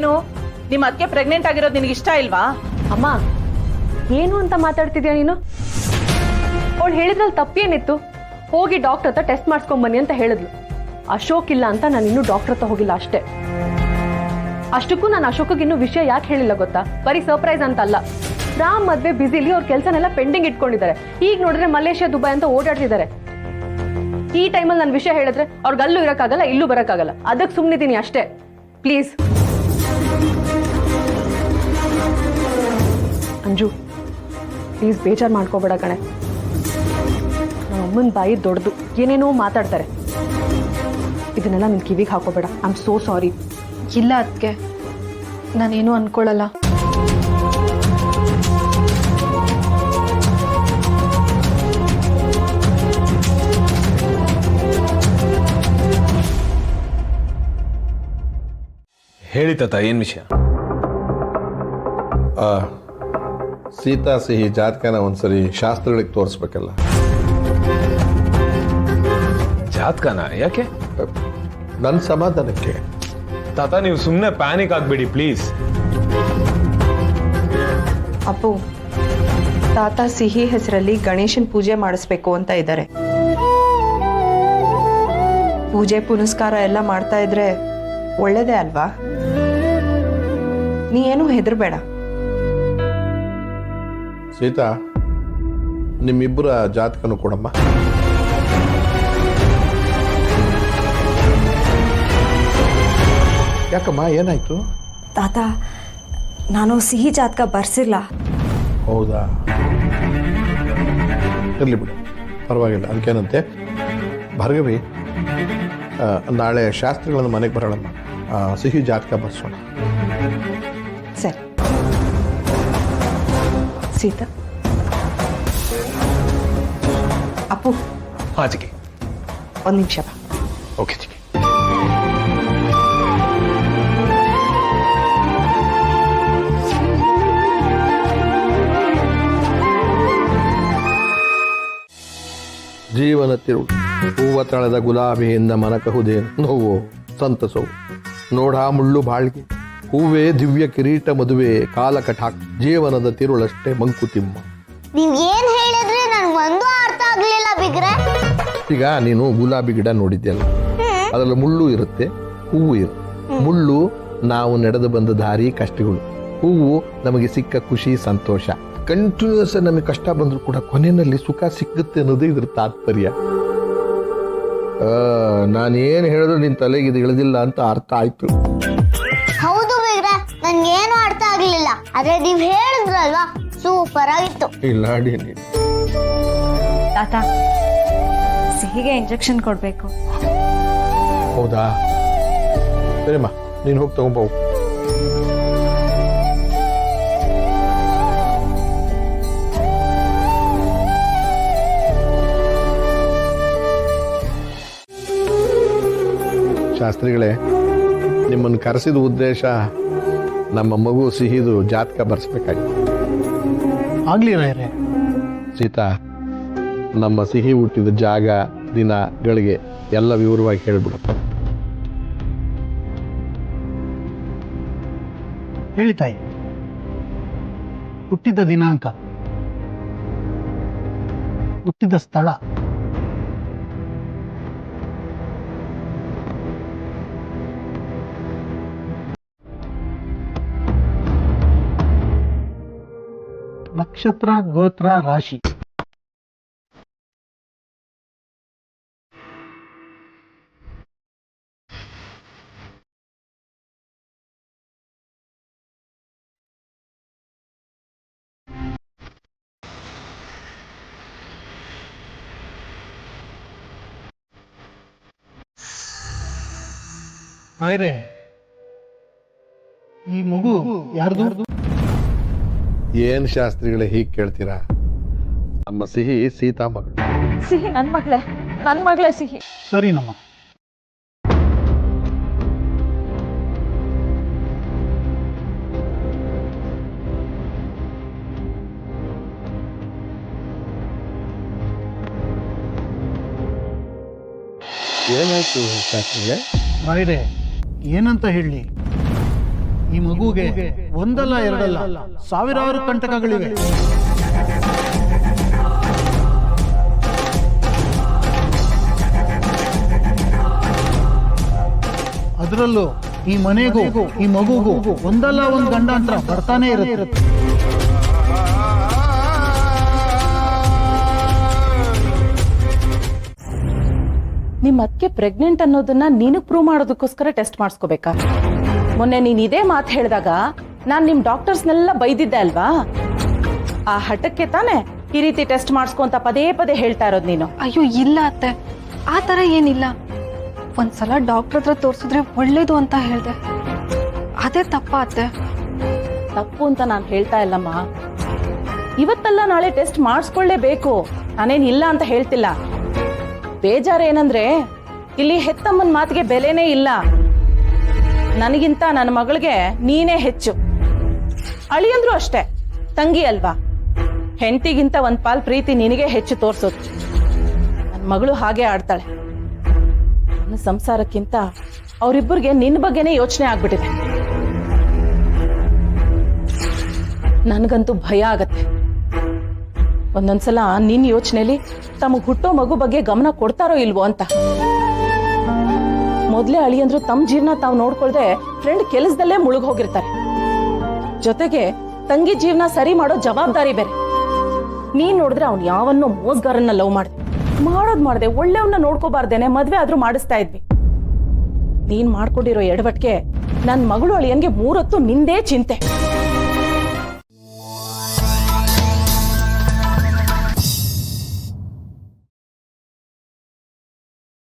ಏನು ನಿಮ್ಮ ಅತ್ತಿಗೆ ಪ್ರೆಗ್ನೆಂಟ್ ಆಗಿರೋದು ನಿನಗೆ ಇಷ್ಟ ಇಲ್ವಾ? ಅಮ್ಮ ಏನು ಅಂತ ಮಾತಾಡ್ತಿದ್ಯಾ ನೀನು? ಅವಳು ಹೇಳಿದ್ರಲ್ಲಿ ತಪ್ಪೇನಿತ್ತು? ಹೋಗಿ ಡಾಕ್ಟರ್ ಹತ್ರ ಟೆಸ್ಟ್ ಮಾಡಿಸ್ಕೊಂಬನ್ನಿ ಅಂತ ಹೇಳಿದ್ಲು. ಅಶೋಕ್ ಇಲ್ಲ ಅಂತ ನಾನು ಇನ್ನೂ ಡಾಕ್ಟರ್ ಹತ್ರ ಹೋಗಿಲ್ಲ ಅಷ್ಟೇ. ಅಷ್ಟಕ್ಕೂ ನಾನು ಅಶೋಕ್ಗೆ ಇನ್ನೂ ವಿಷಯ ಯಾಕೆ ಹೇಳಿಲ್ಲ ಗೊತ್ತಾ? ಬರೀ ಸರ್ಪ್ರೈಸ್ ಅಂತ ಅಲ್ಲ, ರಾಮ್ ಮದ್ವೆ ಬಿಸಿಲಿ ಅವ್ರ ಕೆಲಸನೆಲ್ಲ ಪೆಂಡಿಂಗ್ ಇಟ್ಕೊಂಡಿದ್ದಾರೆ. ಈಗ ನೋಡಿದ್ರೆ ಮಲೇಷ್ಯಾ ದುಬೈ ಅಂತ ಓಡಾಡ್ತಿದ್ದಾರೆ. ಈ ಟೈಮಲ್ಲಿ ನಾನು ವಿಷಯ ಹೇಳಿದ್ರೆ ಅವ್ರಿಗೆ ಅಲ್ಲೂ ಇರೋಕ್ಕಾಗಲ್ಲ, ಇಲ್ಲೂ ಬರೋಕ್ಕಾಗಲ್ಲ. ಅದಕ್ಕೆ ಸುಮ್ಮನಿದ್ದೀನಿ ಅಷ್ಟೇ. ಪ್ಲೀಸ್ ಅಂಜು, ಪ್ಲೀಸ್ ಬೇಜಾರು ಮಾಡ್ಕೋಬೇಡ ಕಣೆ. ನಮ್ಮ ಅಮ್ಮನ ಬಾಯಿ ದೊಡ್ಡದು, ಏನೇನೋ ಮಾತಾಡ್ತಾರೆ. ಇದನ್ನೆಲ್ಲ ನಿನ್ ಕಿವಿಗೆ ಹಾಕೋಬೇಡ. I am so sorry. ಇಲ್ಲ ಅದಕ್ಕೆ ನಾನೇನು ಅನ್ಕೊಳ್ಳಲ್ಲ. ಹೇಳಿ ತಾತ, ಏನು ವಿಷಯ? ಸೀತಾ ಸಿಹಿ ಜಾತಕನ ಒಂದ್ಸರಿ ಶಾಸ್ತ್ರಗಳಿಗೆ ತೋರಿಸ್ಬೇಕಲ್ಲ. ಜಾತಕನ ಯಾಕೆ? ನನ್ನ ಸಮಾಧಾನಕ್ಕೆ. ತಾತ ನೀವು ಸುಮ್ಮನೆ ಪ್ಯಾನಿಕ್ ಆಗ್ಬೇಡಿ ಪ್ಲೀಸ್. ಅಪ್ಪು, ತಾತ ಸಿಹಿ ಹೆಸರಲ್ಲಿ ಗಣೇಶನ್ ಪೂಜೆ ಮಾಡಿಸ್ಬೇಕು ಅಂತ ಇದ್ದಾರೆ. ಪೂಜೆ ಪುನಸ್ಕಾರ ಎಲ್ಲ ಮಾಡ್ತಾ ಇದ್ರೆ ಒಳ್ಳೇದೇ ಅಲ್ವಾ? ನೀ ಏನು ಹೆದರ್ಬೇಡ. ಸೀತಾ, ನಿಮ್ಮಿಬ್ಬರ ಜಾತಕನು ಕೊಡಮ್ಮ. ಯಾಕಮ್ಮ, ಏನಾಯ್ತು? ತಾತ, ನಾನು ಸಿಹಿ ಜಾತಕ ಬರ್ಸಿಲ್ಲ. ಹೌದಾ? ಇರಲಿ ಬಿಡು, ಪರವಾಗಿಲ್ಲ. ಅದಕ್ಕೇನಂತೆ. ಭಾರ್ಗವಿ, ನಾಳೆ ಶಾಸ್ತ್ರಿಗಳನ್ನು ಮನೆಗೆ ಬರೋಣಮ್ಮ. ಸಿಹಿ ಜಾತಕ ಬರ್ಸೋಣ. ಸರಿ ಸೀತಾ. ಅಪ್ಪು, ಹಾಂ ಚಿಕ್ಕಿ, ಒಂದು ನಿಮಿಷ ಬಾ. ಓಕೆ ಚಿಕ್ಕಿ. ಜೀವನ ತಿರುಳು ಹೂವ ತಳೆದ ಗುಲಾಬಿಯಿಂದ ಮನಕಹುದೇನು ನೋವು ಸಂತಸವು. ನೋಡ ಮುಳ್ಳು ಬಾಳ್ಗೆ ಹೂವೇ ದಿವ್ಯ ಕಿರೀಟ ಮದುವೆ ಕಾಲ ಕಟಾಕ್. ಜೀವನದ ತಿರುಳಷ್ಟೇ ಮಂಕುತಿಮ್ಮ. ನೀವ್ ಏನ್ ಹೇಳಿದ್ರೆ ನನ್ಗೊಂದು ಅರ್ಥ ಆಗ್ಲಿಲ್ಲ ಬಿಗ್ರೆ. ಈಗ ನೀನು ಗುಲಾಬಿ ಗಿಡ ನೋಡಿದ್ಯಲ್ಲ, ಅದರಲ್ಲಿ ಮುಳ್ಳು ಇರುತ್ತೆ, ಹೂವು ಇರುತ್ತೆ. ಮುಳ್ಳು ನಾವು ನಡೆದು ಬಂದ ದಾರಿ, ಕಷ್ಟಗಳು. ಹೂವು ನಮಗೆ ಸಿಕ್ಕ ಖುಷಿ, ಸಂತೋಷ. ಕಂಟಿನ್ಯೂಸ್ ನಮಗೆ ಕಷ್ಟ ಬಂದ್ರು ಕೂಡ ಕೊನೆಯಲ್ಲಿ ಸುಖ ಸಿಕ್ಕುತ್ತೆ ಅನ್ನೋದು ಇದ್ರ ತಾತ್ಪರ್ಯ. ನಾನೇನು ಹೇಳಿದ್ರು ನಿನ್ ತಲೆಗೆ ಇದು ಇಳಿದಿಲ್ಲ ಅಂತ ಅರ್ಥ ಆಯ್ತು. ಹೌದು ಬಿಗ್ರೆ, ನನ್ಗೇನು ಅರ್ಥ ಆಗ್ಲಿಲ್ಲ. ಆದ್ರೆ ನೀವ್ ಹೇಳಿದ್ರಲ್ವಾ, ಸೂಪರ್ ಆಗಿತ್ತು. ಇಲ್ಲ ತಾತ, ಸಿಹಿಗೆ ಇಂಜೆಕ್ಷನ್ ಕೊಡ್ಬೇಕು. ಹೌದಾ? ಸರಿಮ್ಮ, ನೀನು ಹೋಗಿ ತಗೊಂಬೋಗು. ಶಾಸ್ತ್ರಿಗಳೇ, ನಿಮ್ಮನ್ನು ಕರೆಸಿದ ಉದ್ದೇಶ ನಮ್ಮ ಮಗು ಸಿಹಿದು ಜಾತಕ ಬರ್ಸ್ಬೇಕಾಗಿತ್ತು. ಆಗ್ಲಿ ರಾಯರೇ. ಸೀತಾ, ನಮ್ಮ ಸಿಹಿ ಹುಟ್ಟಿದ ಜಾಗ, ದಿನ, ಗಳಿಗೆ ಎಲ್ಲ ವಿವರವಾಗಿ ಹೇಳ್ಬಿಡಪ್ಪ. ಹೇಳಿ ತಾಯಿ. ಹುಟ್ಟಿದ ದಿನಾಂಕ, ಹುಟ್ಟಿದ ಸ್ಥಳ, ನಕ್ಷತ್ರ, ಗೋತ್ರ, ರಾಶಿ. ಆಯ್ರೆ, ಈ ಮಗು ಯಾರ್ದು? ಏನ್ ಶಾಸ್ತ್ರಿಗಳೇ ಹೀಗೆ ಕೇಳ್ತೀರಾ? ನಮ್ಮ ಸಿಹಿ ಸೀತಾ ಮಗಳು. ಸಿಹಿ ನನ್ನ ಮಗಳೇ ಸಿಹಿ. ಸರಿ ನಮ್ಮ. ಏನಾಯ್ತು ಶಾಸ್ತ್ರಿಗಳೇ? ರಾಯ್ರೆ, ಏನಂತ ಹೇಳಿ? ಈ ಮಗುಗೆ ಒಂದಲ್ಲ ಎರಡಲ್ಲ ಸಾವಿರಾರು ಕಂಟಕಗಳಿವೆ. ಅದರಲ್ಲೂ ಈ ಮನೆಗೂ ಈ ಮಗುಗೂ ಒಂದಲ್ಲ ಒಂದು ಗಂಡಾಂತರ ಬರ್ತಾನೆ ಇರುತ್ತೆ. ನಿಮ್ಮ ಅದಕ್ಕೆ ಪ್ರೆಗ್ನೆಂಟ್ ಅನ್ನೋದನ್ನ ನೀನು ಪ್ರೂವ್ ಮಾಡೋದಕ್ಕೋಸ್ಕರ ಟೆಸ್ಟ್ ಮಾಡಿಸ್ಕೋಬೇಕಾ? ಮೊನ್ನೆ ನೀನ್ ಇದೇ ಮಾತು ಹೇಳಿದಾಗ ನಾನ್ ನಿಮ್ ಡಾಕ್ಟರ್ಸ್ನೆಲ್ಲ ಬೈದಿದ್ದೆ ಅಲ್ವಾ? ಆ ಹಠಕ್ಕೆ ತಾನೆ ಈ ರೀತಿ ಟೆಸ್ಟ್ ಮಾಡಿಸ್ಕೊಂತ ಪದೇ ಪದೇ ಹೇಳ್ತಾ ಇರೋದು ನೀನು. ಅಯ್ಯೋ ಇಲ್ಲ ಅತ್ತೆ, ಆ ಥರ ಏನಿಲ್ಲ. ಒಂದ್ಸಲ ಡಾಕ್ಟರ್ ಹತ್ರ ತೋರಿಸಿದ್ರೆ ಒಳ್ಳೇದು ಅಂತ ಹೇಳಿದೆ, ಅದೇ ತಪ್ಪ ಅತ್ತೆ. ತಪ್ಪು ಅಂತ ನಾನು ಹೇಳ್ತಾ ಇಲ್ಲಮ್ಮ. ಇವತ್ತಲ್ಲ ನಾಳೆ ಟೆಸ್ಟ್ ಮಾಡಿಸ್ಕೊಳ್ಳೇಬೇಕು, ನಾನೇನ್ ಇಲ್ಲ ಅಂತ ಹೇಳ್ತಿಲ್ಲ. ಬೇಜಾರೇನಂದ್ರೆ ಇಲ್ಲಿ ಹೆತ್ತಮ್ಮನ ಮಾತಿಗೆ ಬೆಲೆನೇ ಇಲ್ಲ. ನನಗಿಂತ ನನ್ನ ಮಗಳಿಗೆ ನೀನೇ ಹೆಚ್ಚು. ಅಳಿಯಂದ್ರು ಅಷ್ಟೇ, ತಂಗಿ ಅಲ್ವಾ? ಹೆಂಡತಿಗಿಂತ ಒಂದ್ ಪಾಲ್ ಪ್ರೀತಿ ನಿನಗೆ ಹೆಚ್ಚು ತೋರ್ಸೋದು. ನನ್ನ ಮಗಳು ಹಾಗೆ ಆಡ್ತಾಳೆ. ನನ್ನ ಸಂಸಾರಕ್ಕಿಂತ ಅವರಿಬ್ಬರಿಗೆ ನಿನ್ನ ಬಗ್ಗೆನೇ ಯೋಚನೆ ಆಗ್ಬಿಟ್ಟಿದೆ. ನನಗಂತೂ ಭಯ ಆಗತ್ತೆ. ಒಂದೊಂದ್ಸಲ ನಿನ್ನ ಯೋಚನೆಯಲ್ಲಿ ತಮಗ್ ಹುಟ್ಟೋ ಮಗು ಬಗ್ಗೆ ಗಮನ ಕೊಡ್ತಾರೋ ಇಲ್ವೋ ಅಂತ. ಮೊದ್ಲೇ ಅಳಿಯಂದ್ರು ತಮ್ಮ ಜೀವನ ತಾವು ನೋಡ್ಕೊಳ್ದೆ ಫ್ರೆಂಡ್ ಕೆಲಸದಲ್ಲೇ ಮುಳುಗ್ ಹೋಗಿರ್ತಾರೆ. ಜೊತೆಗೆ ತಂಗಿ ಜೀವನ ಸರಿ ಮಾಡೋ ಜವಾಬ್ದಾರಿ ಬೇರೆ. ನೀನ್ ನೋಡಿದ್ರೆ ಅವ್ನು ಯಾವನ್ನೋ ಮೋಸ್ಗಾರನ್ನ ಲವ್ ಮಾಡ್ದೆ ಒಳ್ಳೆಯವನ್ನ ನೋಡ್ಕೋಬಾರ್ದೇನೆ ಮದ್ವೆ ಆದ್ರೂ ಮಾಡಿಸ್ತಾ ಇದ್ವಿ. ನೀನ್ ಮಾಡ್ಕೊಂಡಿರೋ ಎಡವಟ್ಗೆ ನನ್ ಮಗಳು ಅಳಿಯನ್ಗೆ 3 ಹೊತ್ತು ನಿಂದೇ ಚಿಂತೆ.